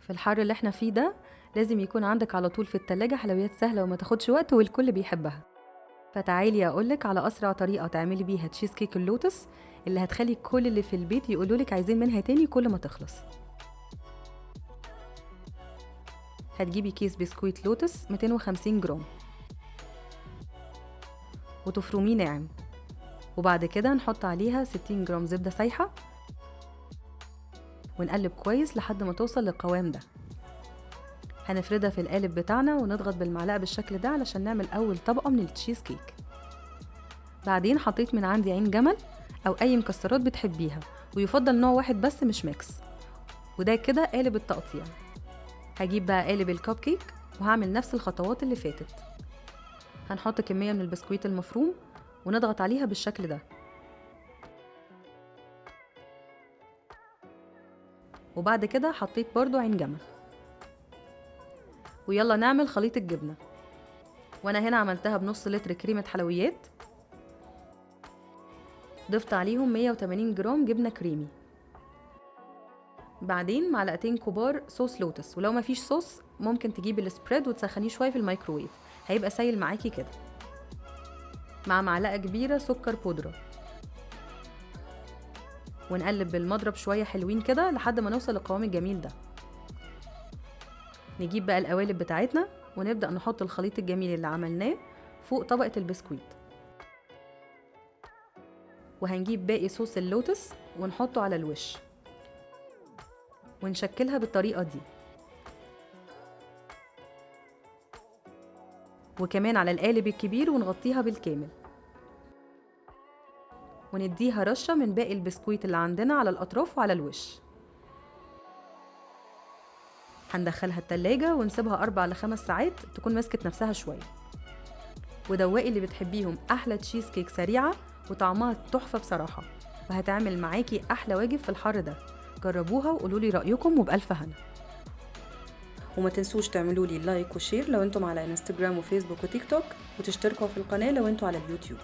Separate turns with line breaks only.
في الحر اللي احنا فيه ده لازم يكون عندك على طول في التلاجة حلويات سهلة وما تاخدش وقت والكل بيحبها. فتعالي اقولك على اسرع طريقة تعملي بيها تشيز كيك اللوتس اللي هتخلي كل اللي في البيت يقولولك عايزين منها تاني كل ما تخلص. هتجيبي كيس بسكويت لوتس 250 جرام وتفرميه ناعم، وبعد كده نحط عليها 60 جرام زبدة سايحة ونقلب كويس لحد ما توصل للقوام ده. هنفردها في القالب بتاعنا ونضغط بالمعلقة بالشكل ده علشان نعمل أول طبقة من التشيز كيك. بعدين حطيت من عندي عين جمل أو أي مكسرات بتحبيها، ويفضل نوع واحد بس مش ميكس، وده كده قالب التقطيع. هجيب بقى قالب الكب كيك وهعمل نفس الخطوات اللي فاتت. هنحط كمية من البسكويت المفروم ونضغط عليها بالشكل ده، وبعد كده حطيت برضو عين جمل. ويلا نعمل خليط الجبنة. وانا هنا عملتها بنص لتر كريمة حلويات، ضفت عليهم 180 جرام جبنة كريمي، بعدين معلقتين كبار صوص لوتس، ولو مفيش صوص ممكن تجيبي السبريد وتسخنيه شوية في الميكروويف، هيبقى سايل معاكي كده، مع معلقة كبيرة سكر بودرة، ونقلب بالمضرب شوية حلوين كده لحد ما نوصل للقوام الجميل ده. نجيب بقى القوالب بتاعتنا ونبدأ نحط الخليط الجميل اللي عملناه فوق طبقة البسكويت، وهنجيب باقي صوص اللوتس ونحطه على الوش ونشكلها بالطريقة دي، وكمان على القالب الكبير ونغطيها بالكامل، ونديها رشة من باقي البسكويت اللي عندنا على الأطراف وعلى الوش. هندخلها التلاجة ونسيبها 4 ل5 ساعات تكون مسكت نفسها شوية. ودوقي اللي بتحبيهم أحلى تشيز كيك سريعة وطعمها تحفة بصراحة، وهتعمل معاكي أحلى واجب في الحر ده. جربوها وقولولي رأيكم وبألف هنا. وما تنسوش تعملولي لايك وشير لو انتم على انستجرام وفيسبوك وتيك توك، وتشتركوا في القناة لو انتم على اليوتيوب.